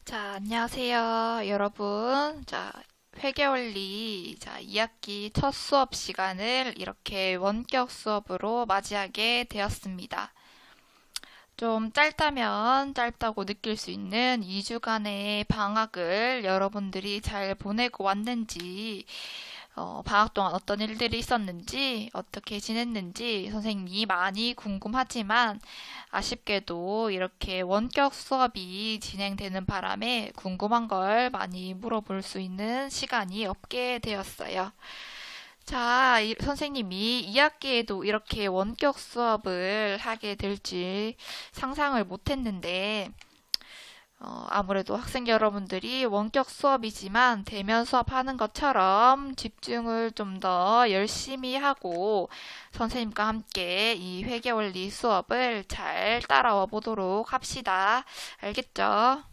자, 안녕하세요, 여러분. 자, 회계원리 2학기 첫 수업 시간을 이렇게 원격 수업으로 맞이하게 되었습니다. 좀 짧다면 짧다고 느낄 수 있는 2주간의 방학을 여러분들이 잘 보내고 왔는지, 방학 동안 어떤 일들이 있었는지, 어떻게 지냈는지 선생님이 많이 궁금하지만 아쉽게도 이렇게 원격 수업이 진행되는 바람에 궁금한 걸 많이 물어볼 수 있는 시간이 없게 되었어요. 자, 선생님이 2학기에도 이렇게 원격 수업을 하게 될지 상상을 못했는데, 아무래도 학생 여러분들이 원격 수업이지만 대면 수업하는 것처럼 집중을 좀 더 열심히 하고 선생님과 함께 이 회계원리 수업을 잘 따라와 보도록 합시다. 알겠죠?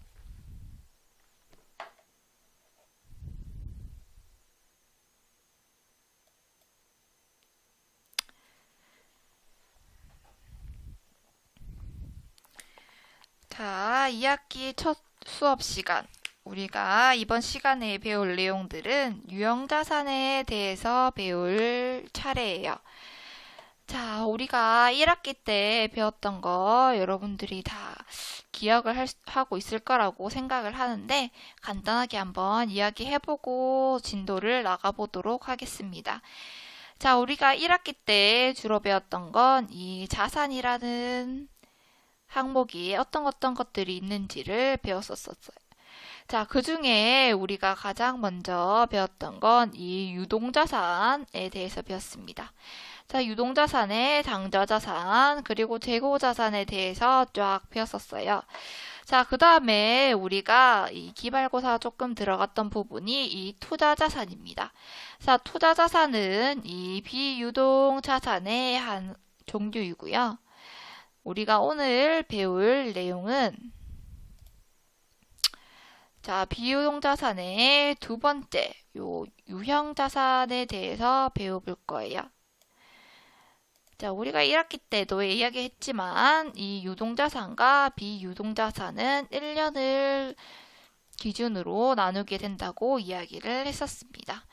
자, 2학기 첫 수업 시간. 우리가 이번 시간에 배울 내용들은 유형자산에 대해서 배울 차례예요. 자, 우리가 1학기 때 배웠던 거 여러분들이 다 기억을 하고 있을 거라고 생각을 하는데 간단하게 한번 이야기해보고 진도를 나가보도록 하겠습니다. 자, 우리가 1학기 때 주로 배웠던 건 이 자산이라는 항목이 어떤 것들이 있는지를 배웠었어요. 자, 그 중에 우리가 가장 먼저 배웠던 건 이 유동자산에 대해서 배웠습니다. 자, 유동자산의 당좌자산, 그리고 재고자산에 대해서 쫙 배웠었어요. 자, 그 다음에 우리가 이 기말고사 조금 들어갔던 부분이 이 투자자산입니다. 자, 투자자산은 이 비유동자산의 한 종류이고요. 우리가 오늘 배울 내용은 자, 비유동자산의 두 번째, 유형자산에 대해서 배워볼 거예요. 자, 우리가 1학기 때도 이야기했지만 이 유동자산과 비유동자산은 1년을 기준으로 나누게 된다고 이야기를 했었습니다.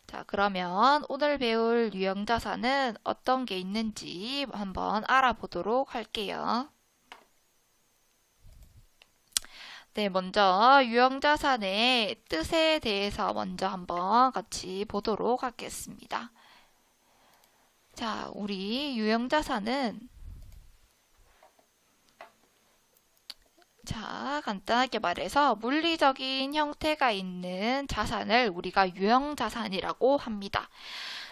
자, 그러면 오늘 배울 유형자산은 어떤 게 있는지 한번 알아보도록 할게요. 네, 먼저 유형자산의 뜻에 대해서 먼저 한번 같이 보도록 하겠습니다. 자, 우리 유형자산은 자, 간단하게 말해서 물리적인 형태가 있는 자산을 우리가 유형자산이라고 합니다.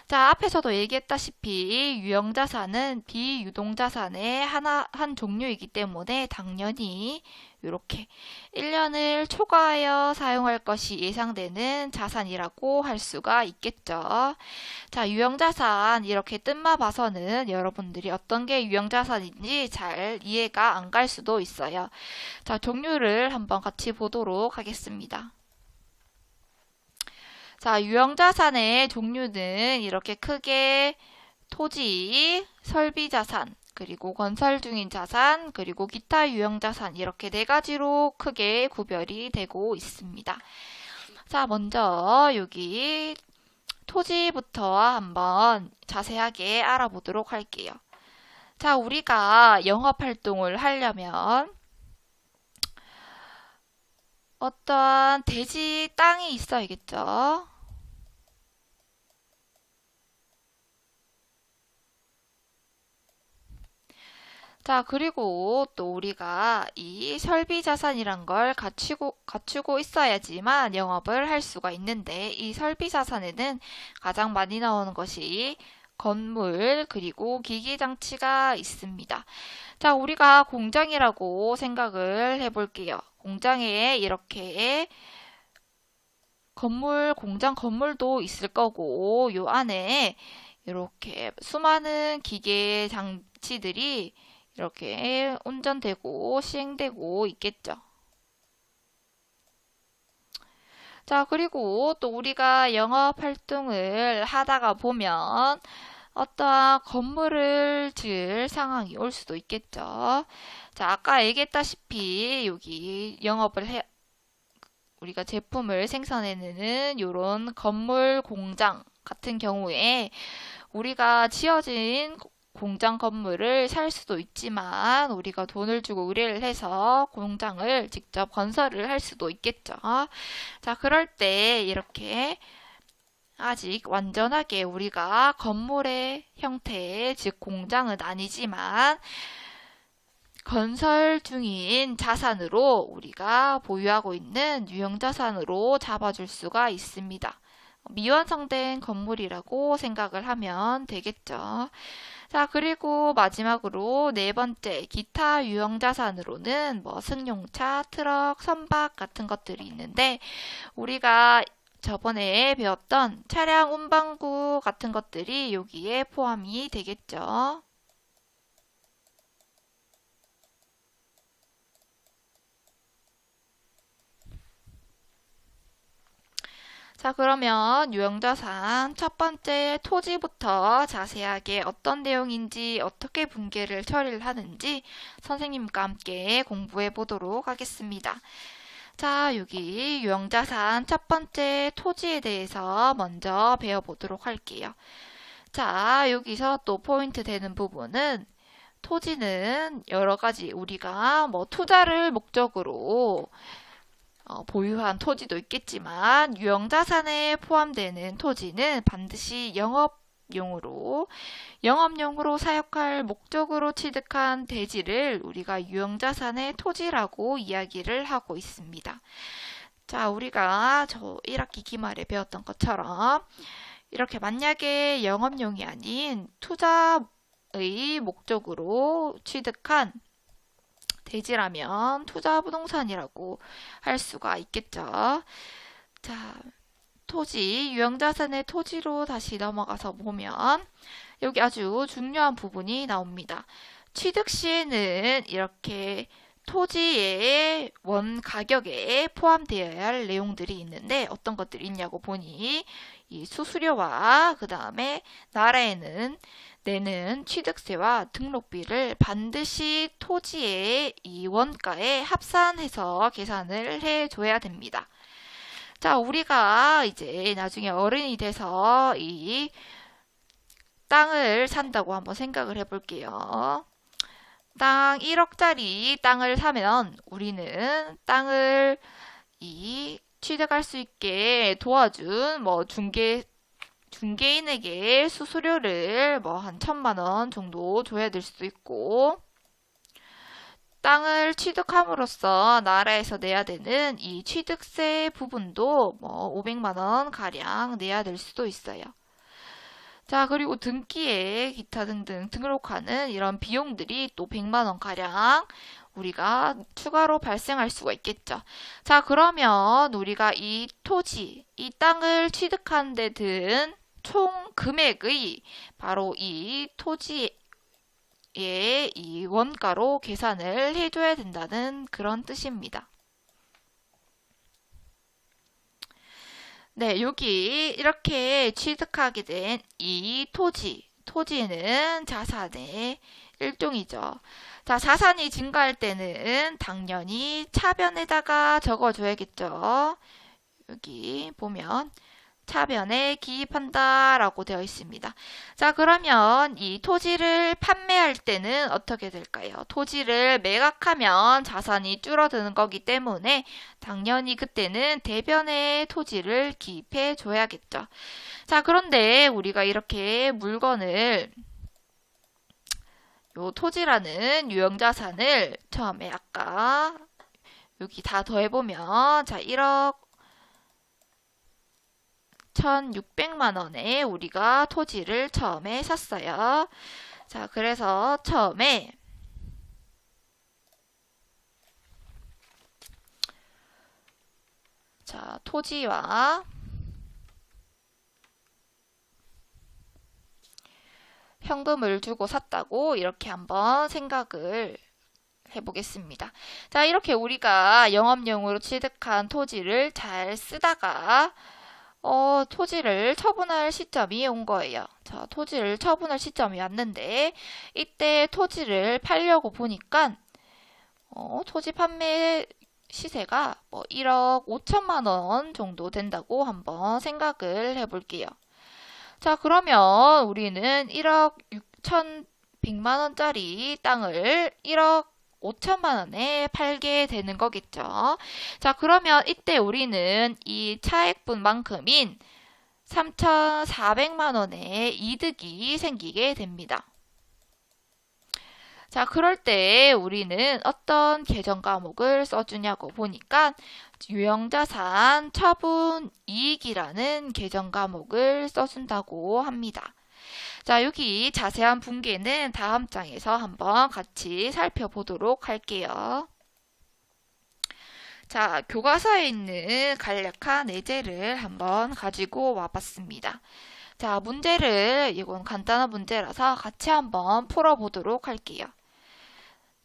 자, 앞에서도 얘기했다시피 유형자산은 비유동자산의 한 종류이기 때문에 당연히 이렇게 1년을 초과하여 사용할 것이 예상되는 자산이라고 할 수가 있겠죠. 자, 유형자산 이렇게 뜻만 봐서는 여러분들이 어떤 게 유형자산인지 잘 이해가 안 갈 수도 있어요. 자, 종류를 한번 같이 보도록 하겠습니다. 자, 유형자산의 종류는 이렇게 크게 토지, 설비자산, 그리고 건설 중인 자산, 그리고 기타 유형자산 이렇게 네 가지로 크게 구별이 되고 있습니다. 자, 먼저 여기 토지부터 한번 자세하게 알아보도록 할게요. 자, 우리가 영업활동을 하려면 어떠한 대지 땅이 있어야겠죠? 자, 그리고 또 우리가 이 설비 자산이란 걸 갖추고 있어야지만 영업을 할 수가 있는데 이 설비 자산에는 가장 많이 나오는 것이 건물 그리고 기기 장치가 있습니다. 자, 우리가 공장이라고 생각을 해볼게요. 공장에 이렇게 공장 건물도 있을 거고 요 안에 이렇게 수많은 기계 장치들이 이렇게 운전되고 시행되고 있겠죠. 자, 그리고 또 우리가 영업 활동을 하다가 보면 어떠한 건물을 지을 상황이 올 수도 있겠죠. 자, 아까 얘기했다시피 여기 우리가 제품을 생산해내는 이런 건물 공장 같은 경우에 우리가 지어진 공장 건물을 살 수도 있지만 우리가 돈을 주고 의뢰를 해서 공장을 직접 건설을 할 수도 있겠죠. 자, 그럴 때 이렇게 아직 완전하게 우리가 건물의 형태, 즉 공장은 아니지만 건설 중인 자산으로 우리가 보유하고 있는 유형자산으로 잡아줄 수가 있습니다. 미완성된 건물이라고 생각을 하면 되겠죠. 자, 그리고 마지막으로 네 번째, 기타 유형자산으로는 뭐 승용차, 트럭, 선박 같은 것들이 있는데 우리가 저번에 배웠던 차량 운반구 같은 것들이 여기에 포함이 되겠죠. 자, 그러면 유형자산 첫 번째 토지부터 자세하게 어떤 내용인지 어떻게 분괴를 처리를 하는지 선생님과 함께 공부해 보도록 하겠습니다. 자, 여기 유형자산 첫 번째 토지에 대해서 먼저 배워보도록 할게요. 자, 여기서 또 포인트 되는 부분은 토지는 여러 가지 우리가 뭐 투자를 목적으로 보유한 토지도 있겠지만 유형자산에 포함되는 토지는 반드시 영업용으로 사역할 목적으로 취득한 대지를 우리가 유형자산의 토지라고 이야기를 하고 있습니다. 자, 우리가 저 1학기 기말에 배웠던 것처럼 이렇게 만약에 영업용이 아닌 투자의 목적으로 취득한 대지라면 투자 부동산이라고 할 수가 있겠죠. 자, 토지, 유형자산의 토지로 다시 넘어가서 보면 여기 아주 중요한 부분이 나옵니다. 취득 시에는 이렇게 토지의 원 가격에 포함되어야 할 내용들이 있는데 어떤 것들이 있냐고 보니 이 수수료와 그 다음에 나라에는 내는 취득세와 등록비를 반드시 토지의 이 원가에 합산해서 계산을 해줘야 됩니다. 자, 우리가 이제 나중에 어른이 돼서 이 땅을 산다고 한번 생각을 해볼게요. 땅 1억짜리 땅을 사면 우리는 땅을 취득할 수 있게 도와준 뭐 중개인에게 수수료를 뭐 한 1,000만 원 정도 줘야 될 수도 있고 땅을 취득함으로써 나라에서 내야 되는 이 취득세 부분도 뭐 500만 원 가량 내야 될 수도 있어요. 자, 그리고 등기에 기타 등등 등록하는 이런 비용들이 또 100만 원 가량 우리가 추가로 발생할 수가 있겠죠. 자, 그러면 우리가 이 토지, 이 땅을 취득하는 데 든 총 금액의 바로 이 토지의 이 원가로 계산을 해줘야 된다는 그런 뜻입니다. 네, 여기 이렇게 취득하게 된 이 토지는 자산의 일종이죠. 자, 자산이 증가할 때는 당연히 차변에다가 적어줘야겠죠. 여기 보면 차변에 기입한다 라고 되어 있습니다. 자, 그러면 이 토지를 판매할 때는 어떻게 될까요? 토지를 매각하면 자산이 줄어드는 거기 때문에 당연히 그때는 대변에 토지를 기입해 줘야겠죠. 자, 그런데 우리가 이렇게 물건을 요 토지라는 유형자산을 처음에 아까 여기 다 더해보면 자, 1억 1,600만 원에 우리가 토지를 처음에 샀어요. 자, 그래서 처음에 자, 토지와 현금을 주고 샀다고 이렇게 한번 생각을 해보겠습니다. 자, 이렇게 우리가 영업용으로 취득한 토지를 잘 쓰다가 토지를 처분할 시점이 온 거예요. 자, 토지를 처분할 시점이 왔는데 이때 토지를 팔려고 보니까 토지 판매 시세가 뭐 1억 5천만 원 정도 된다고 한번 생각을 해볼게요. 자, 그러면 우리는 1억 6,100만 원짜리 땅을 1억 5천만 원에 팔게 되는 거겠죠. 자, 그러면 이때 우리는 이 차액분만큼인 3,400만 원의 이득이 생기게 됩니다. 자, 그럴 때 우리는 어떤 계정 과목을 써주냐고 보니까 유형자산 처분이익이라는 계정 과목을 써준다고 합니다. 자, 여기 자세한 분계는 다음 장에서 한번 같이 살펴보도록 할게요. 자, 교과서에 있는 간략한 예제를 한번 가지고 와봤습니다. 자, 문제를, 이건 간단한 문제라서 같이 한번 풀어보도록 할게요.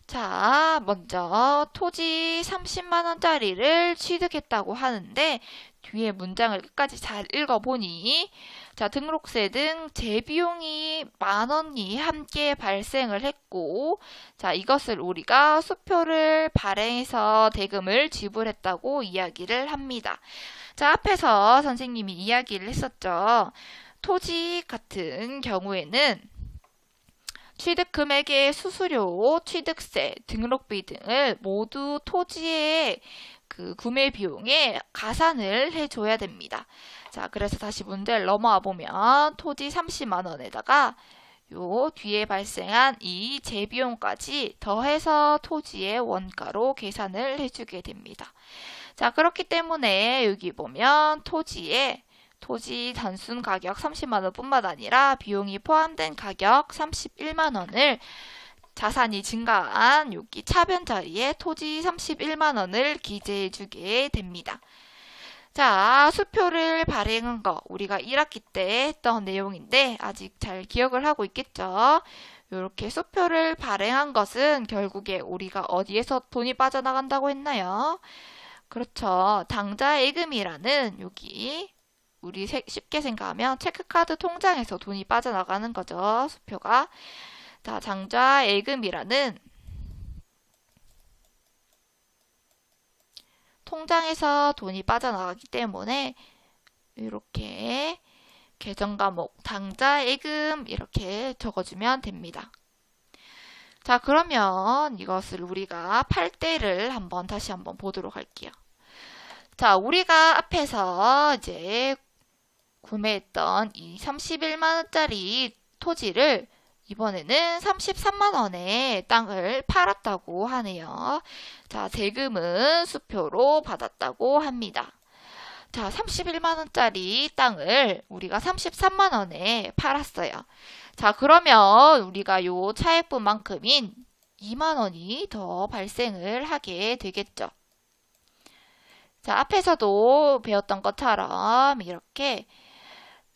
자, 먼저 토지 30만 원짜리를 취득했다고 하는데 뒤에 문장을 끝까지 잘 읽어보니 자, 등록세 등 재비용이 10,000원이 함께 발생을 했고 자, 이것을 우리가 수표를 발행해서 대금을 지불했다고 이야기를 합니다. 자, 앞에서 선생님이 이야기를 했었죠. 토지 같은 경우에는 취득 금액의 수수료, 취득세, 등록비 등을 모두 토지의 그 구매 비용에 가산을 해줘야 됩니다. 자, 그래서 다시 문제를 넘어와 보면 토지 30만 원에다가 요 뒤에 발생한 이 재비용까지 더해서 토지의 원가로 계산을 해주게 됩니다. 자, 그렇기 때문에 여기 보면 토지 단순 가격 30만 원뿐만 아니라 비용이 포함된 가격 31만 원을 자산이 증가한 여기 차변 자리에 토지 31만 원을 기재해 주게 됩니다. 자, 수표를 발행한 거 우리가 1학기 때 했던 내용인데 아직 잘 기억을 하고 있겠죠? 이렇게 수표를 발행한 것은 결국에 우리가 어디에서 돈이 빠져나간다고 했나요? 그렇죠. 당좌예금이라는 여기 우리 쉽게 생각하면 체크카드 통장에서 돈이 빠져나가는 거죠. 수표가. 자, 당좌예금이라는 통장에서 돈이 빠져나가기 때문에 이렇게 계정 과목 당좌예금 이렇게 적어주면 됩니다. 자, 그러면 이것을 우리가 팔 때를 다시 한번 보도록 할게요. 자, 우리가 앞에서 이제 구매했던 이 31만 원짜리 토지를 이번에는 33만 원에 땅을 팔았다고 하네요. 자, 대금은 수표로 받았다고 합니다. 자, 31만 원짜리 땅을 우리가 33만 원에 팔았어요. 자, 그러면 우리가 요 차액분만큼인 2만 원이 더 발생을 하게 되겠죠. 자, 앞에서도 배웠던 것처럼 이렇게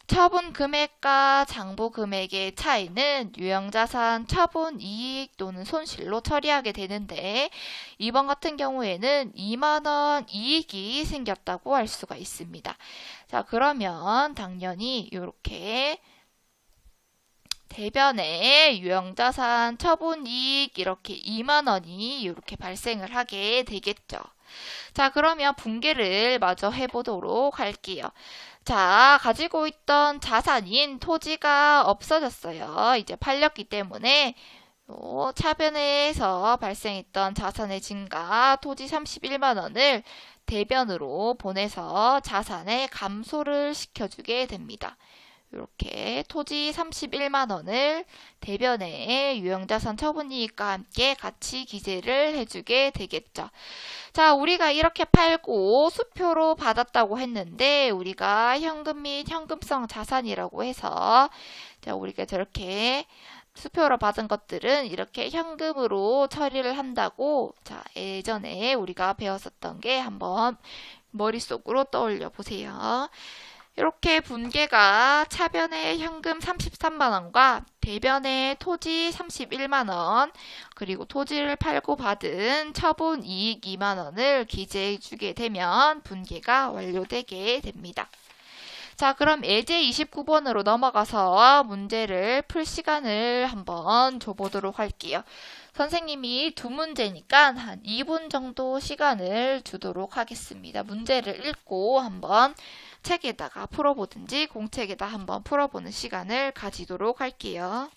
처분 금액과 장부 금액의 차이는 유형자산 처분 이익 또는 손실로 처리하게 되는데 이번 같은 경우에는 2만 원 이익이 생겼다고 할 수가 있습니다. 자, 그러면 당연히 이렇게 대변에 유형자산 처분 이익 이렇게 2만 원이 이렇게 발생을 하게 되겠죠. 자, 그러면 분계를 마저 해보도록 할게요. 자, 가지고 있던 자산인 토지가 없어졌어요. 이제 팔렸기 때문에 차변에서 발생했던 자산의 증가 토지 31만 원을 대변으로 보내서 자산의 감소를 시켜주게 됩니다. 이렇게 토지 31만 원을 대변에 유형자산 처분이익과 함께 같이 기재를 해주게 되겠죠. 자, 우리가 이렇게 팔고 수표로 받았다고 했는데 우리가 현금 및 현금성 자산이라고 해서 자, 우리가 저렇게 수표로 받은 것들은 이렇게 현금으로 처리를 한다고 자, 예전에 우리가 배웠었던 게 한번 머릿속으로 떠올려 보세요. 이렇게 분계가 차변에 현금 33만 원과 대변에 토지 31만 원 그리고 토지를 팔고 받은 처분 이익 2만 원을 기재해 주게 되면 분계가 완료되게 됩니다. 자, 그럼 예제 29번으로 넘어가서 문제를 풀 시간을 한번 줘보도록 할게요. 선생님이 두 문제니까 한 2분 정도 시간을 주도록 하겠습니다. 문제를 읽고 한번 책에다가 풀어보든지 공책에다 한번 풀어보는 시간을 가지도록 할게요.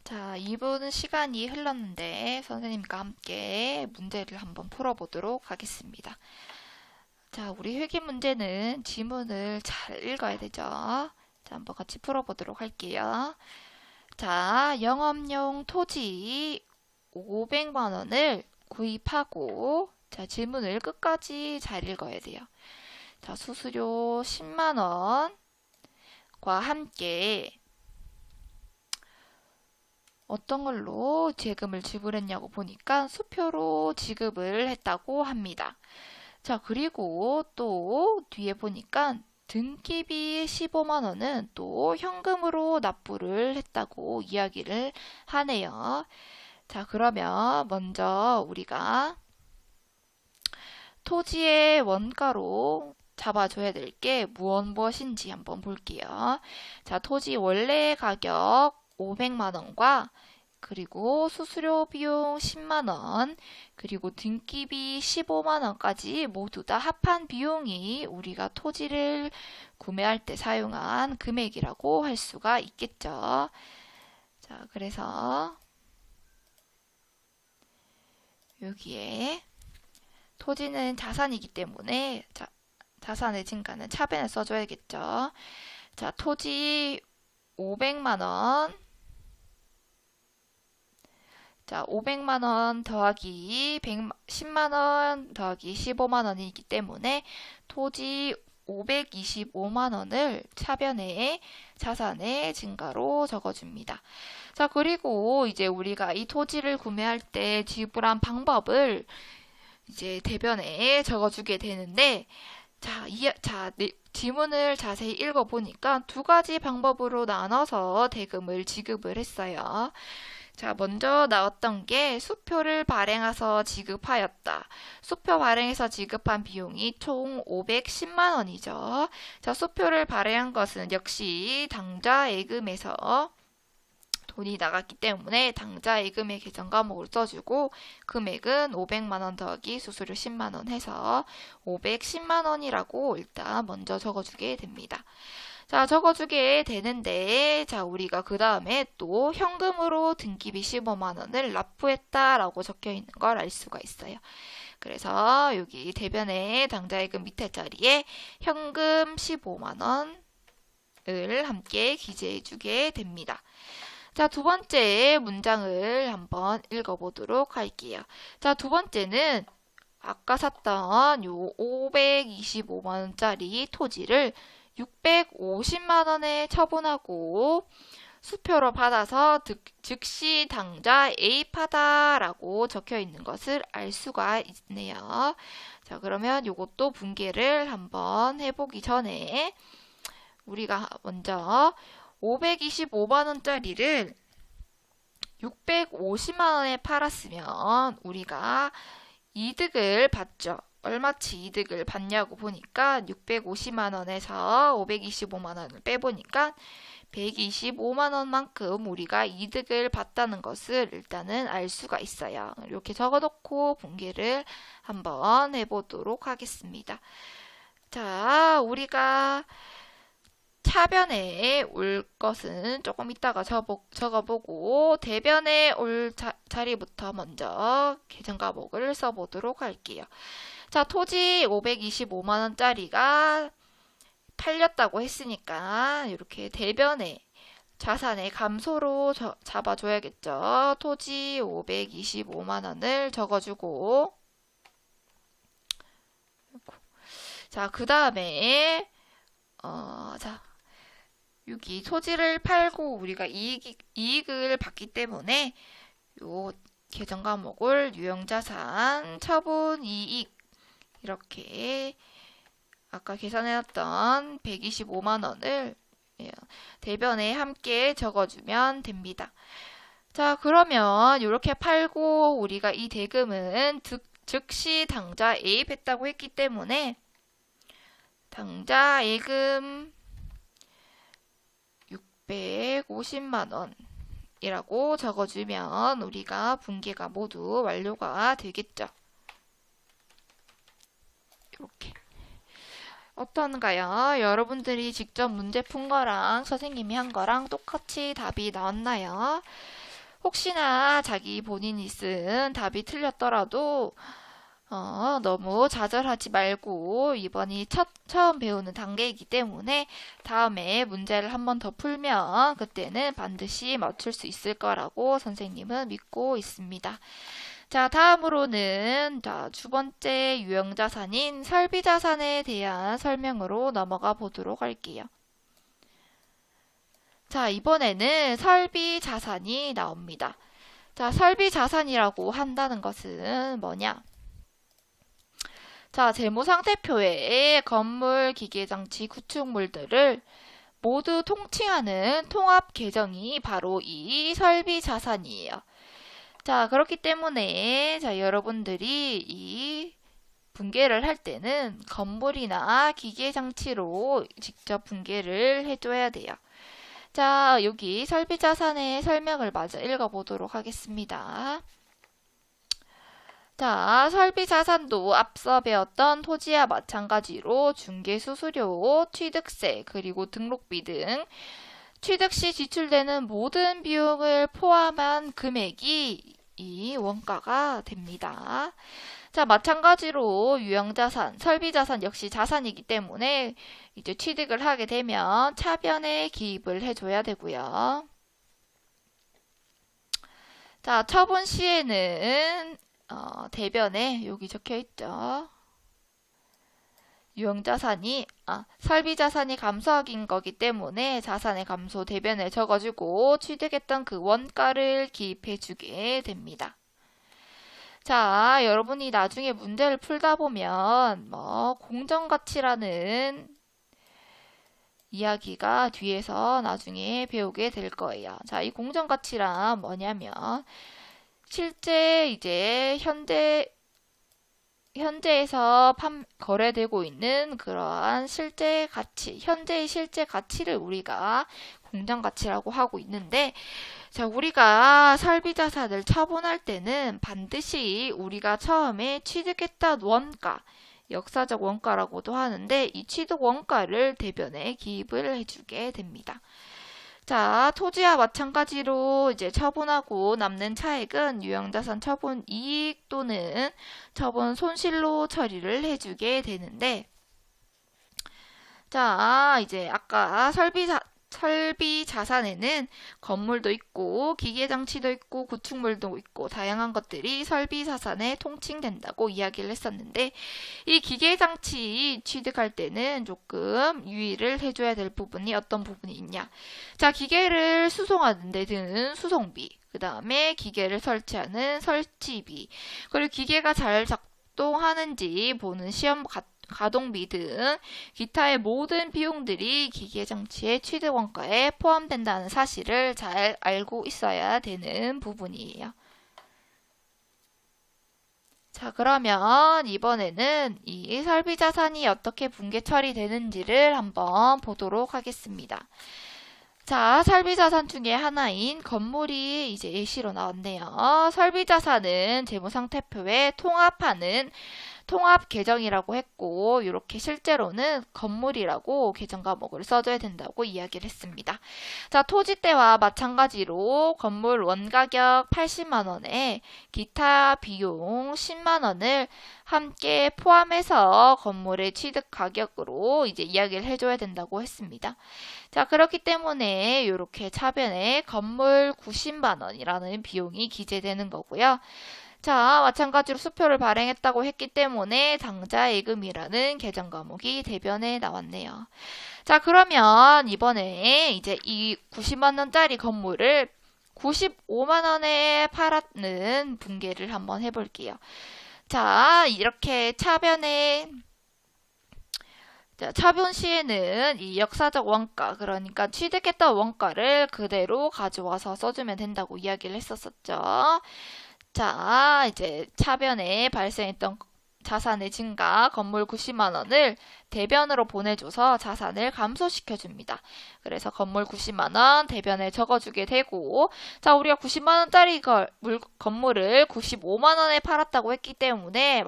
자, 2분 시간이 흘렀는데 선생님과 함께 문제를 한번 풀어보도록 하겠습니다. 자, 우리 회계 문제는 지문을 잘 읽어야 되죠. 자, 한번 같이 풀어보도록 할게요. 자, 영업용 토지 500만 원을 구입하고, 자, 지문을 끝까지 잘 읽어야 돼요. 자, 수수료 10만 원과 함께 어떤 걸로 세금을 지불했냐고 보니까 수표로 지급을 했다고 합니다. 자, 그리고 또 뒤에 보니까 등기비 15만 원은 또 현금으로 납부를 했다고 이야기를 하네요. 자, 그러면 먼저 우리가 토지의 원가로 잡아줘야 될 게 무엇인지 한번 볼게요. 자, 토지 원래 가격 500만 원과 그리고 수수료 비용 10만 원, 그리고 등기비 15만 원까지 모두 다 합한 비용이 우리가 토지를 구매할 때 사용한 금액이라고 할 수가 있겠죠. 자, 그래서 여기에 토지는 자산이기 때문에 자산의 증가는 차변에 써줘야겠죠. 자, 토지 500만 원. 자, 500만 원 더하기 10만 원 더하기 15만 원이기 때문에 토지 525만 원을 차변에 자산의 증가로 적어줍니다. 자, 그리고 이제 우리가 이 토지를 구매할 때 지불한 방법을 이제 대변에 적어주게 되는데, 지문을 자세히 읽어보니까 두 가지 방법으로 나눠서 대금을 지급을 했어요. 자, 먼저 나왔던 게 수표를 발행해서 지급하였다. 수표 발행해서 지급한 비용이 총 510만 원이죠. 자, 수표를 발행한 것은 역시 당좌 예금에서 돈이 나갔기 때문에 당좌 예금의 계정 과목을 써주고, 금액은 500만 원 더하기 수수료 10만 원 해서 510만 원이라고 일단 먼저 적어주게 됩니다. 자, 적어주게 되는데, 자, 우리가 그 다음에 또 현금으로 등기비 15만 원을 납부했다라고 적혀 있는 걸 알 수가 있어요. 그래서 여기 대변에 당좌예금 밑에 자리에 현금 15만 원을 함께 기재해 주게 됩니다. 자, 두 번째 문장을 한번 읽어보도록 할게요. 자, 두 번째는 아까 샀던 요 525만원짜리 토지를 650만원에 처분하고 수표로 받아서 즉시 당좌 애입하다라고 적혀 있는 것을 알 수가 있네요. 자, 그러면 요것도 분개를 한번 해보기 전에 우리가 먼저 525만원짜리를 650만원에 팔았으면 우리가 이득을 받죠. 얼마치 이득을 받냐고 보니까 650만원에서 525만원을 빼보니까 125만원만큼 우리가 이득을 봤다는 것을 일단은 알 수가 있어요. 이렇게 적어놓고 분개를 한번 해보도록 하겠습니다. 자, 우리가 차변에 올 것은 조금 이따가 적어보고 대변에 올 자리부터 먼저 계정과목을 써보도록 할게요. 자, 토지 525만원짜리가 팔렸다고 했으니까 이렇게 대변에 자산의 감소로 잡아줘야겠죠. 토지 525만원을 적어주고 자, 그 다음에 자, 여기 토지를 팔고 우리가 이익을 받기 때문에 요 계정 과목을 유형자산, 처분, 이익 이렇게 아까 계산해놨던 125만원을 대변에 함께 적어주면 됩니다. 자, 그러면 이렇게 팔고 우리가 이 대금은 즉시 당좌 애입했다고 했기 때문에 당좌 예금 650만원이라고 적어주면 우리가 분개가 모두 완료가 되겠죠. 이렇게. 어떤가요? 여러분들이 직접 문제 푼 거랑 선생님이 한 거랑 똑같이 답이 나왔나요? 혹시나 자기 본인이 쓴 답이 틀렸더라도 너무 좌절하지 말고 이번이 처음 배우는 단계이기 때문에 다음에 문제를 한 번 더 풀면 그때는 반드시 맞출 수 있을 거라고 선생님은 믿고 있습니다. 자, 다음으로는 두 번째 유형자산인 설비자산에 대한 설명으로 넘어가 보도록 할게요. 자, 이번에는 설비자산이 나옵니다. 자, 설비자산이라고 한다는 것은 뭐냐? 자, 재무상태표에 건물, 기계장치, 구축물들을 모두 통칭하는 통합 계정이 바로 이 설비자산이에요. 자, 그렇기 때문에 자, 여러분들이 이 분개를 할 때는 건물이나 기계장치로 직접 분개를 해줘야 돼요. 자, 여기 설비자산의 설명을 마저 읽어보도록 하겠습니다. 자, 설비자산도 앞서 배웠던 토지와 마찬가지로 중개수수료, 취득세, 그리고 등록비 등 취득 시 지출되는 모든 비용을 포함한 금액이 이 원가가 됩니다. 자, 마찬가지로 유형자산, 설비자산 역시 자산이기 때문에 이제 취득을 하게 되면 차변에 기입을 해줘야 되고요. 자, 처분 시에는 대변에 여기 적혀 있죠. 유형자산이 설비자산이 감소하긴 거기 때문에 자산의 감소 대변에 적어주고 취득했던 그 원가를 기입해 주게 됩니다. 자, 여러분이 나중에 문제를 풀다 보면 공정가치라는 이야기가 뒤에서 나중에 배우게 될 거예요. 자, 이 공정가치란 뭐냐면 실제 이제 현재에서 거래되고 있는 그러한 실제 가치, 현재의 실제 가치를 우리가 공정가치라고 하고 있는데, 자, 우리가 설비자산을 처분할 때는 반드시 우리가 처음에 취득했던 원가, 역사적 원가라고도 하는데, 이 취득 원가를 대변에 기입을 해주게 됩니다. 자, 토지와 마찬가지로 이제 처분하고 남는 차액은 유형자산 처분 이익 또는 처분 손실로 처리를 해주게 되는데, 자, 이제 아까 설비 자산에는 건물도 있고 기계장치도 있고 구축물도 있고 다양한 것들이 설비 자산에 통칭된다고 이야기를 했었는데, 이 기계장치 취득할 때는 조금 유의를 해줘야 될 부분이 어떤 부분이 있냐. 자, 기계를 수송하는 데 드는 수송비, 그 다음에 기계를 설치하는 설치비, 그리고 기계가 잘 작동하는지 보는 시험 가동비 등 기타의 모든 비용들이 기계장치의 취득원가에 포함된다는 사실을 잘 알고 있어야 되는 부분이에요. 자, 그러면 이번에는 이 설비자산이 어떻게 분계 처리되는지를 한번 보도록 하겠습니다. 자, 설비자산 중에 하나인 건물이 이제 예시로 나왔네요. 설비자산은 재무상태표에 통합하는 통합 계정이라고 했고, 이렇게 실제로는 건물이라고 계정 과목을 써줘야 된다고 이야기를 했습니다. 자, 토지대와 마찬가지로 건물 원가격 80만 원에 기타 비용 10만 원을 함께 포함해서 건물의 취득 가격으로 이제 이야기를 해줘야 된다고 했습니다. 자, 그렇기 때문에 이렇게 차변에 건물 90만 원이라는 비용이 기재되는 거고요. 자, 마찬가지로 수표를 발행했다고 했기 때문에 당좌 예금이라는 계정 과목이 대변에 나왔네요. 자, 그러면 이번에 이제 이 90만 원짜리 건물을 95만 원에 팔았는 분계를 한번 해볼게요. 자, 이렇게 차변에 차변 시에는 이 역사적 원가, 그러니까 취득했던 원가를 그대로 가져와서 써주면 된다고 이야기를 했었죠. 자, 이제 차변에 발생했던 자산의 증가, 건물 90만 원을 대변으로 보내줘서 자산을 감소시켜줍니다. 그래서 건물 90만 원 대변에 적어주게 되고, 자, 우리가 90만 원짜리 건물을 95만 원에 팔았다고 했기 때문에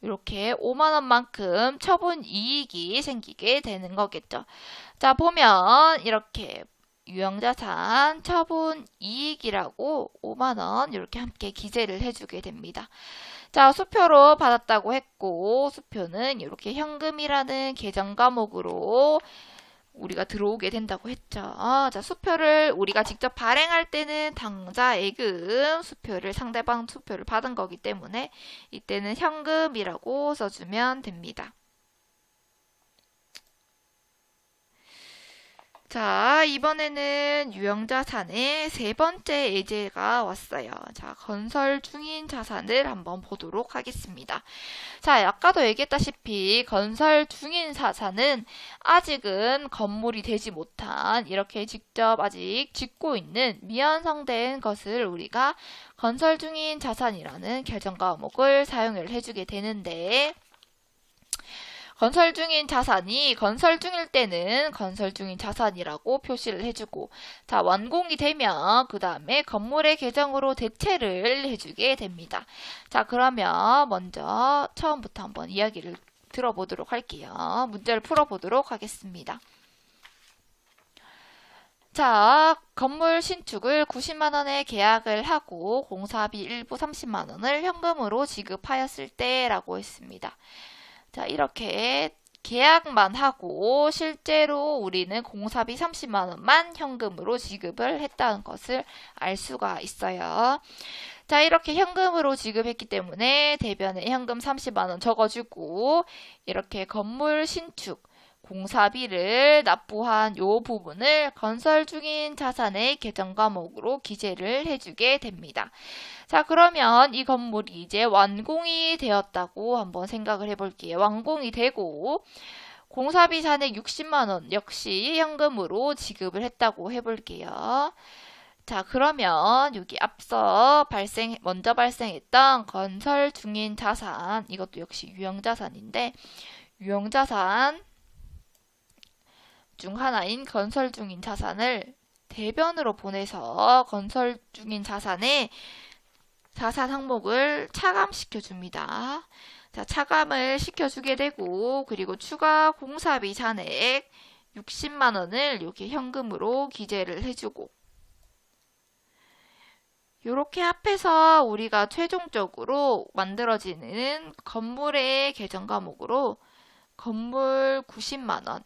이렇게 5만 원만큼 처분 이익이 생기게 되는 거겠죠. 자, 보면 이렇게 유형자산 처분 이익이라고 5만 원 이렇게 함께 기재를 해주게 됩니다. 자, 수표로 받았다고 했고, 수표는 이렇게 현금이라는 계정 과목으로 우리가 들어오게 된다고 했죠. 자, 수표를 우리가 직접 발행할 때는 당좌 예금 수표를 상대방 수표를 받은 거기 때문에 이때는 현금이라고 써주면 됩니다. 자, 이번에는 유형자산의 세 번째 예제가 왔어요. 자, 건설 중인 자산을 한번 보도록 하겠습니다. 자, 아까도 얘기했다시피 건설 중인 자산은 아직은 건물이 되지 못한, 이렇게 직접 아직 짓고 있는 미완성된 것을 우리가 건설 중인 자산이라는 계정 과목을 사용을 해주게 되는데, 건설 중인 자산이 건설 중일 때는 건설 중인 자산이라고 표시를 해주고, 자, 완공이 되면 그 다음에 건물의 계정으로 대체를 해주게 됩니다. 자, 그러면 먼저 처음부터 한번 이야기를 들어보도록 할게요. 문제를 풀어보도록 하겠습니다. 자, 건물 신축을 90만 원에 계약을 하고 공사비 일부 30만 원을 현금으로 지급하였을 때라고 했습니다. 자, 이렇게 계약만 하고 실제로 우리는 공사비 30만 원만 현금으로 지급을 했다는 것을 알 수가 있어요. 자, 이렇게 현금으로 지급했기 때문에 대변에 현금 30만 원 적어주고, 이렇게 건물 신축 공사비를 납부한 요 부분을 건설 중인 자산의 계정 과목으로 기재를 해주게 됩니다. 자, 그러면 이 건물이 이제 완공이 되었다고 한번 생각을 해볼게요. 완공이 되고 공사비 잔액 60만 원 역시 현금으로 지급을 했다고 해볼게요. 자, 그러면 여기 앞서 먼저 발생했던 건설 중인 자산, 이것도 역시 유형자산인데, 유형자산 중 하나인 건설 중인 자산을 대변으로 보내서 건설 중인 자산의 자산 항목을 차감시켜 줍니다. 자, 차감을 시켜주게 되고, 그리고 추가 공사비 잔액 60만 원을 이렇게 현금으로 기재를 해주고, 이렇게 합해서 우리가 최종적으로 만들어지는 건물의 계정 과목으로 건물 90만 원,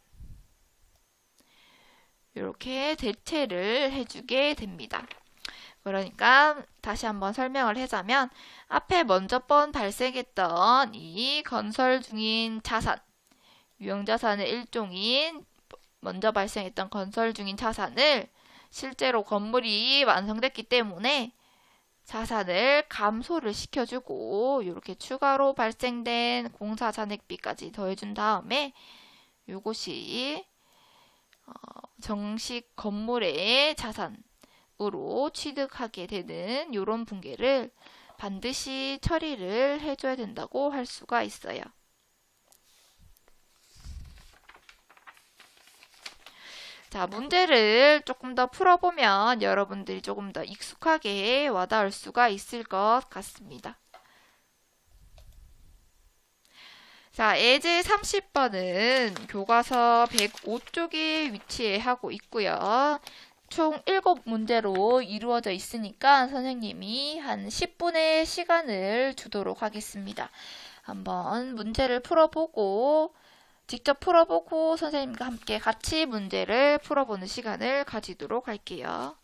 이렇게 대체를 해주게 됩니다. 그러니까 다시 한번 설명을 하자면 앞에 먼저 번 발생했던 이 건설 중인 자산, 유형자산의 일종인 먼저 발생했던 건설 중인 자산을 실제로 건물이 완성됐기 때문에 자산을 감소를 시켜주고 이렇게 추가로 발생된 공사 잔액비까지 더해준 다음에 이것이 정식 건물의 자산으로 취득하게 되는 이런 붕괴를 반드시 처리를 해줘야 된다고 할 수가 있어요. 자, 문제를 조금 더 풀어보면 여러분들이 조금 더 익숙하게 와닿을 수가 있을 것 같습니다. 자, 예제 30번은 교과서 105쪽에 위치하고 있고요. 총 7문제로 이루어져 있으니까 선생님이 한 10분의 시간을 주도록 하겠습니다. 한번 문제를 풀어보고 직접 풀어보고 선생님과 함께 같이 문제를 풀어보는 시간을 가지도록 할게요.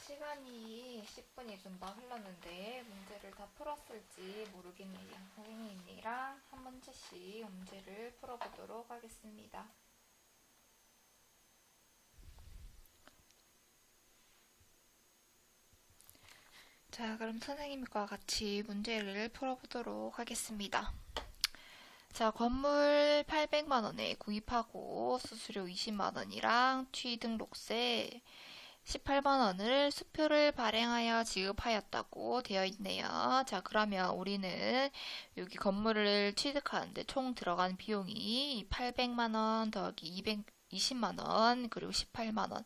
시간이 10분이 금방 흘렀는데 문제를 다 풀었을지 모르겠네요. 선생님이랑 한 문제씩 문제를 풀어보도록 하겠습니다. 자, 그럼 선생님과 같이 문제를 풀어보도록 하겠습니다. 자, 건물 800만 원에 구입하고 수수료 20만 원이랑 취등록세 18만 원을 수표를 발행하여 지급하였다고 되어 있네요. 자, 그러면 우리는 여기 건물을 취득하는데 총 들어간 비용이 800만 원 더하기 220만 원 그리고 18만 원.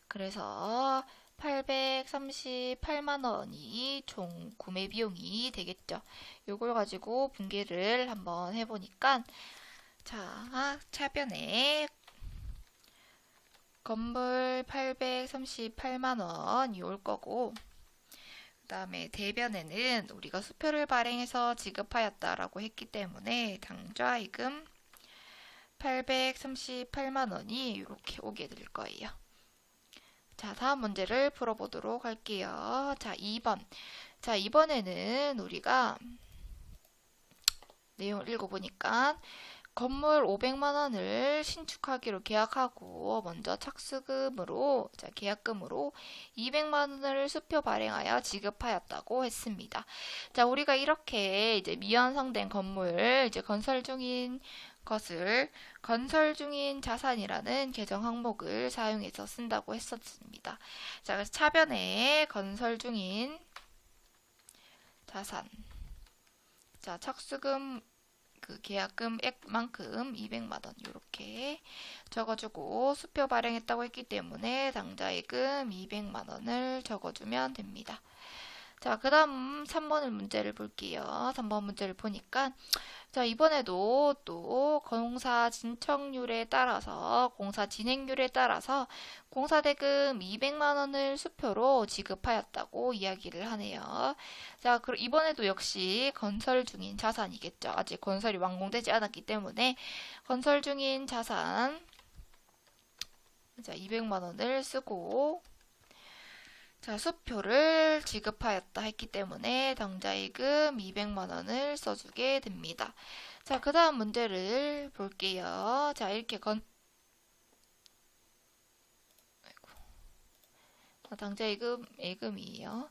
그래서 838만 원이 총 구매 비용이 되겠죠. 요걸 가지고 분계를 한번 해보니까 자, 차변에 건물 838만 원이 올 거고 그 다음에 대변에는 우리가 수표를 발행해서 지급하였다라고 했기 때문에 당좌이금 838만 원이 이렇게 오게 될 거예요. 자, 다음 문제를 풀어보도록 할게요. 자, 2번. 자, 이번에는 우리가 내용을 읽어보니까 건물 500만 원을 신축하기로 계약하고 먼저 착수금으로 계약금으로 200만 원을 수표 발행하여 지급하였다고 했습니다. 자, 우리가 이렇게 이제 미완성된 건물 건설 중인 것을 건설 중인 자산이라는 계정 항목을 사용해서 쓴다고 했었습니다. 자, 그래서 차변에 건설 중인 자산. 자, 착수금 그 계약금액만큼 200만 원 이렇게 적어주고 수표 발행했다고 했기 때문에 당좌이금 200만 원을 적어주면 됩니다. 자, 그 다음 3번을 문제를 볼게요. 3번 문제를 보니까 자, 이번에도 또 공사 진척률에 따라서 공사 진행률에 따라서 공사대금 200만 원을 수표로 지급하였다고 이야기를 하네요. 자, 그럼 이번에도 역시 건설 중인 자산이겠죠. 아직 건설이 완공되지 않았기 때문에 건설 중인 자산 자, 200만 원을 쓰고 자, 수표를 지급하였다 했기 때문에 당좌이금 200만 원을 써주게 됩니다. 자, 그 다음 문제를 볼게요. 자, 이렇게 당좌이금, 예금이에요.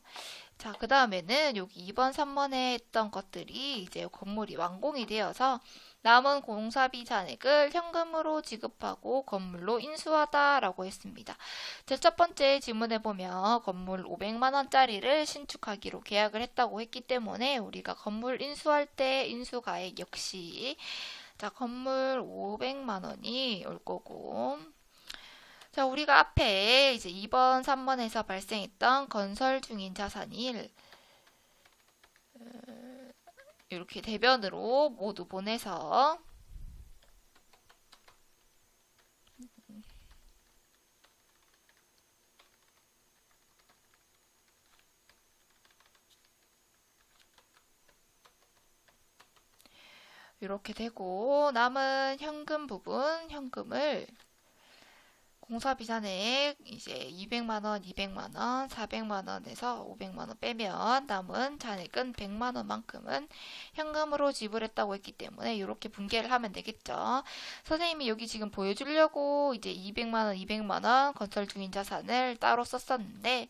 자, 그 다음에는 여기 2번, 3번에 했던 것들이 이제 건물이 완공이 되어서 남은 공사비 잔액을 현금으로 지급하고 건물로 인수하다라고 했습니다. 제 첫 번째 질문에 보면 건물 500만 원짜리를 신축하기로 계약을 했다고 했기 때문에 우리가 건물 인수할 때 인수가액 역시 자, 건물 500만 원이 올 거고 자, 우리가 앞에 이제 2번, 3번에서 발생했던 건설 중인 자산일 이렇게 대변으로 모두 보내서 이렇게 되고 남은 현금 부분 현금을 공사비 잔액 이제 200만 원, 200만 원, 400만 원에서 500만 원 빼면 남은 잔액은 100만 원만큼은 현금으로 지불했다고 했기 때문에 이렇게 분계를 하면 되겠죠. 선생님이 여기 지금 보여주려고 이제 200만 원, 200만 원 건설 중인 자산을 따로 썼었는데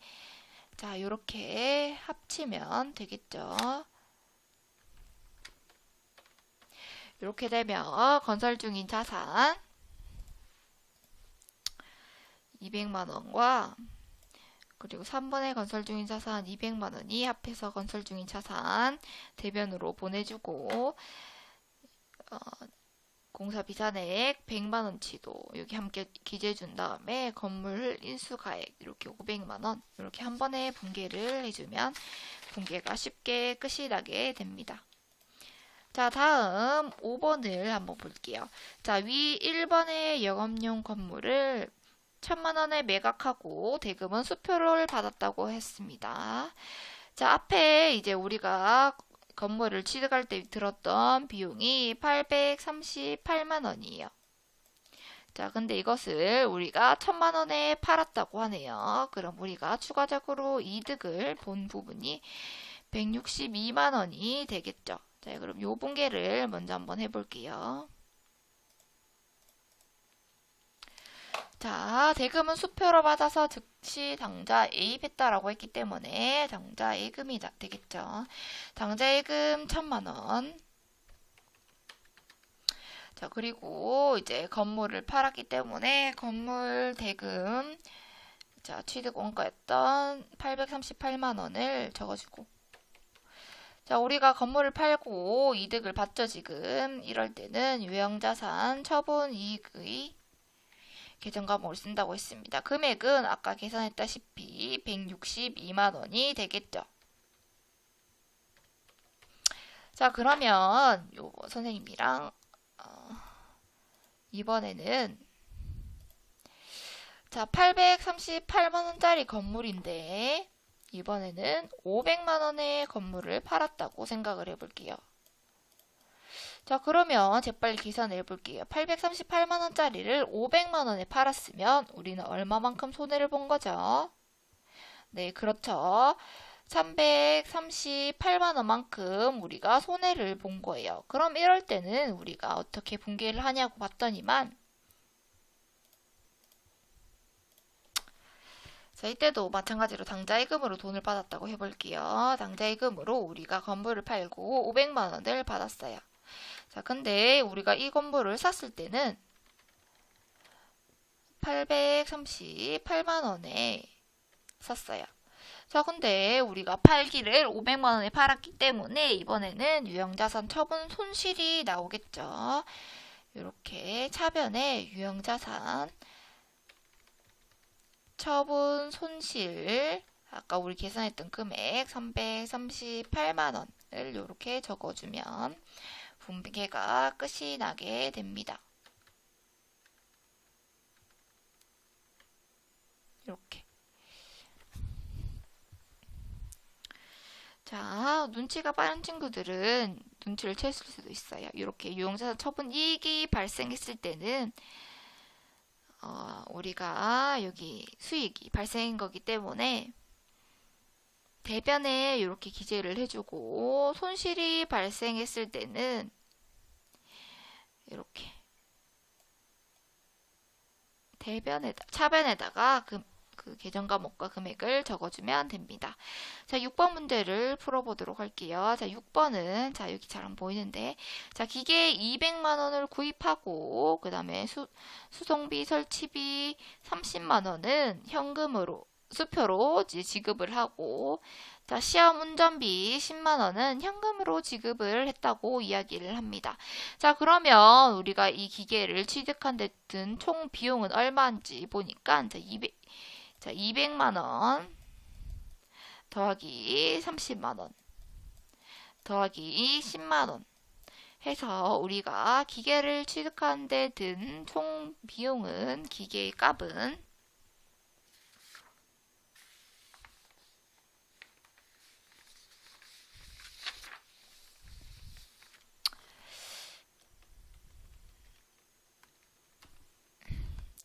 자, 이렇게 합치면 되겠죠. 이렇게 되면 건설 중인 자산 200만 원과 그리고 3번에 건설 중인 자산 200만 원이 합해서 건설 중인 자산 대변으로 보내주고 공사비 잔액 100만 원치도 여기 함께 기재해 준 다음에 건물 인수가액 이렇게 500만 원 이렇게 한 번에 분계를 해주면 분계가 쉽게 끝이 나게 됩니다. 자, 다음 5번을 한번 볼게요. 자, 위 1번의 영업용 건물을 1000만 원에 매각하고 대금은 수표를 받았다고 했습니다. 자, 앞에 이제 우리가 건물을 취득할 때 들었던 비용이 838만 원이에요. 자, 근데 이것을 우리가 1,000만 원에 팔았다고 하네요. 그럼 우리가 추가적으로 이득을 본 부분이 162만 원이 되겠죠. 자, 그럼 요 분계를 먼저 한번 해볼게요. 자, 대금은 수표로 받아서 즉시 당좌 A입했다라고 했기 때문에 당좌 예금이 되겠죠. 당좌 예금 1,000만 원. 자, 그리고 이제 건물을 팔았기 때문에 건물 대금, 자, 취득 원가였던 838만 원을 적어주고. 자, 우리가 건물을 팔고 이득을 봤죠, 지금. 이럴 때는 유형자산 처분이익의 계정 과목을 쓴다고 했습니다. 금액은 아까 계산했다시피 162만 원이 되겠죠. 자, 그러면 요 선생님이랑 이번에는 자, 838만 원짜리 건물인데 이번에는 500만 원의 건물을 팔았다고 생각을 해볼게요. 자, 그러면 재빨리 계산을 해볼게요. 838만 원짜리를 500만 원에 팔았으면 우리는 얼마만큼 손해를 본 거죠? 네, 그렇죠. 338만 원만큼 우리가 손해를 본 거예요. 그럼 이럴 때는 우리가 어떻게 분계를 하냐고 봤더니만 자, 이때도 마찬가지로 당좌예금으로 돈을 받았다고 해볼게요. 당좌예금으로 우리가 건물을 팔고 500만 원을 받았어요. 자, 근데 우리가 이 건물을 샀을 때는 838만 원에 샀어요. 자, 근데 우리가 팔기를 500만 원에 팔았기 때문에 이번에는 유형자산 처분 손실이 나오겠죠. 이렇게 차변에 유형자산 처분 손실, 아까 우리 계산했던 금액 338만 원을 이렇게 적어주면 분계가 끝이 나게 됩니다. 이렇게. 자, 눈치가 빠른 친구들은 눈치를 챘을 수도 있어요. 이렇게 유형자산 처분 이익이 발생했을 때는 우리가 여기 수익이 발생한 거기 때문에 대변에 이렇게 기재를 해주고 손실이 발생했을 때는 이렇게 차변에다가 그 계정 과목과 금액을 적어주면 됩니다. 자, 6번 문제를 풀어보도록 할게요. 자, 6번은 자, 여기 잘 안 보이는데 자, 기계 200만 원을 구입하고 그 다음에 수송비 설치비 30만 원은 현금으로 수표로 지급을 하고 자, 시험 운전비 10만 원은 현금으로 지급을 했다고 이야기를 합니다. 자, 그러면 우리가 이 기계를 취득한 데 든 총 비용은 얼마인지 보니까 자, 200만 원 더하기 30만 원 더하기 10만 원 해서 우리가 기계를 취득한 데 든 총 비용은 기계의 값은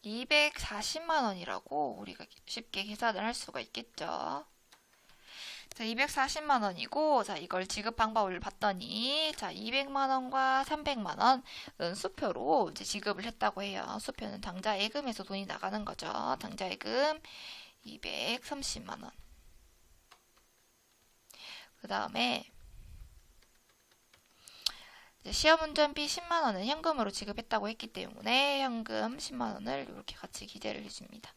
240만 원이라고 우리가 쉽게 계산을 할 수가 있겠죠. 자, 240만 원이고, 자, 이걸 지급 방법을 봤더니, 자, 200만 원과 300만 원은 수표로 이제 지급을 했다고 해요. 수표는 당좌 예금에서 돈이 나가는 거죠. 당좌 예금 230만 원. 그 다음에, 시험 운전비 10만 원은 현금으로 지급했다고 했기 때문에 현금 10만 원을 이렇게 같이 기재를 해줍니다.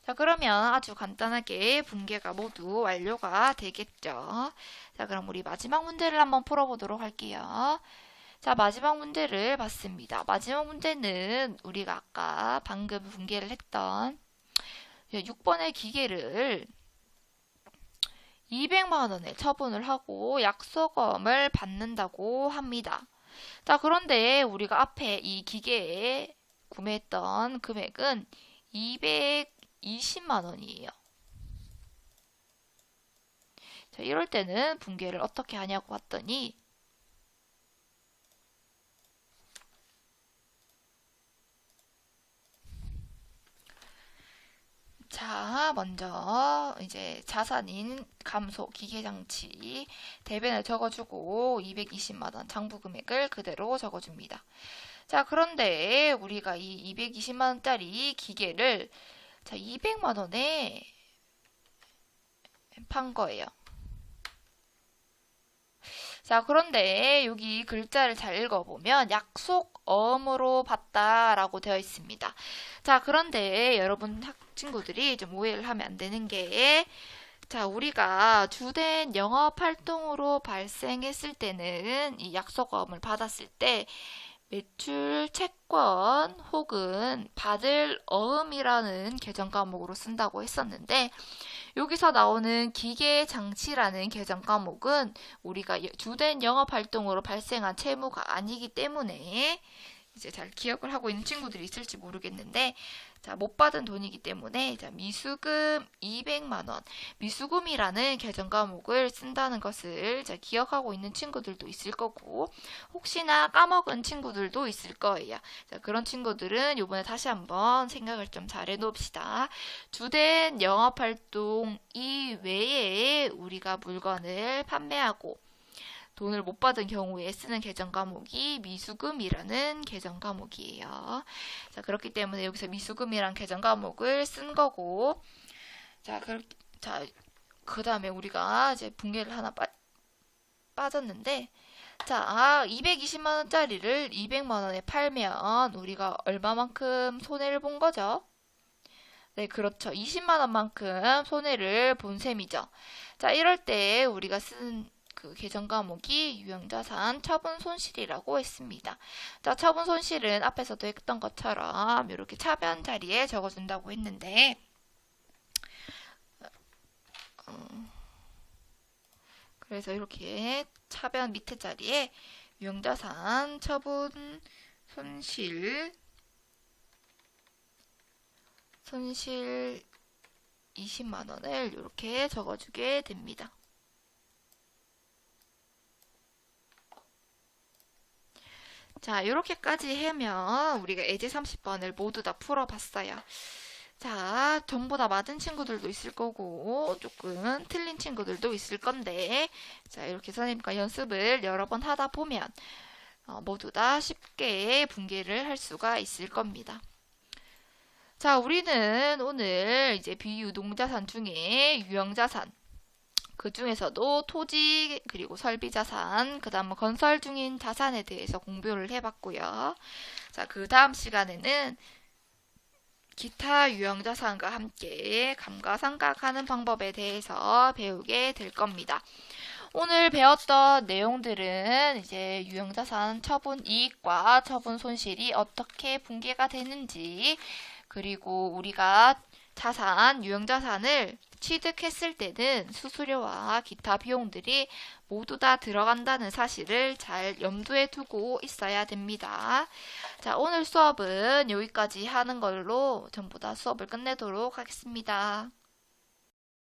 자, 그러면 아주 간단하게 분계가 모두 완료가 되겠죠. 자, 그럼 우리 마지막 문제를 한번 풀어보도록 할게요. 자, 마지막 문제를 봤습니다. 마지막 문제는 우리가 아까 방금 분계를 했던 6번의 기계를 200만 원에 처분을 하고 약소금을 받는다고 합니다. 자, 그런데 우리가 앞에 이 기계에 구매했던 금액은 220만 원이에요. 자, 이럴 때는 분계를 어떻게 하냐고 봤더니 자, 먼저 이제 자산인 감소, 기계장치, 대변을 적어주고 220만 원 장부 금액을 그대로 적어줍니다. 자, 그런데 우리가 이 220만 원짜리 기계를 자, 200만 원에 판 거예요. 자, 그런데 여기 글자를 잘 읽어보면 약속어음으로 봤다라고 되어 있습니다. 자, 그런데 여러분 친구들이 좀 오해를 하면 안 되는 게 자, 우리가 주된 영업 활동으로 발생했을 때는 이 약속어음을 받았을 때 매출 채권 혹은 받을 어음이라는 계정 과목으로 쓴다고 했었는데 여기서 나오는 기계 장치라는 계정 과목은 우리가 주된 영업 활동으로 발생한 채무가 아니기 때문에 이제 잘 기억을 하고 있는 친구들이 있을지 모르겠는데 자, 못 받은 돈이기 때문에 자, 미수금 200만 원, 미수금이라는 계정 과목을 쓴다는 것을 자, 기억하고 있는 친구들도 있을 거고 혹시나 까먹은 친구들도 있을 거예요. 자, 그런 친구들은 이번에 다시 한번 생각을 좀 잘 해놓읍시다. 주된 영업 활동 이외에 우리가 물건을 판매하고 돈을 못 받은 경우에 쓰는 계정 과목이 미수금이라는 계정 과목이에요. 자, 그렇기 때문에 여기서 미수금이란 계정 과목을 쓴 거고, 자, 그 다음에 우리가 이제 붕괴를 하나 빠졌는데, 자, 220만 원짜리를 200만 원에 팔면 우리가 얼마만큼 손해를 본 거죠? 네, 그렇죠. 20만 원만큼 손해를 본 셈이죠. 자, 이럴 때 우리가 쓴 그 계정 과목이 유형자산 처분 손실이라고 했습니다. 자, 처분 손실은 앞에서도 했던 것처럼 이렇게 차변 자리에 적어준다고 했는데 그래서 이렇게 차변 밑에 자리에 유형자산 처분 손실 20만 원을 이렇게 적어주게 됩니다. 자, 이렇게까지 하면 우리가 예제 30번을 모두 다 풀어봤어요. 자, 전부 다 맞은 친구들도 있을 거고 조금 틀린 친구들도 있을 건데 자, 이렇게 선생님과 연습을 여러 번 하다 보면 모두 다 쉽게 분개를 할 수가 있을 겁니다. 자, 우리는 오늘 이제 비유동자산 중에 유형자산 그 중에서도 토지 그리고 설비자산 그 다음 건설 중인 자산에 대해서 공부를 해봤고요. 자, 그 다음 시간에는 기타 유형자산과 함께 감가상각하는 방법에 대해서 배우게 될 겁니다. 오늘 배웠던 내용들은 이제 유형자산 처분 이익과 처분 손실이 어떻게 분개가 되는지 그리고 우리가 자산, 유형자산을 취득했을 때는 수수료와 기타 비용들이 모두 다 들어간다는 사실을 잘 염두에 두고 있어야 됩니다. 자, 오늘 수업은 여기까지 하는 걸로 전부 다 수업을 끝내도록 하겠습니다.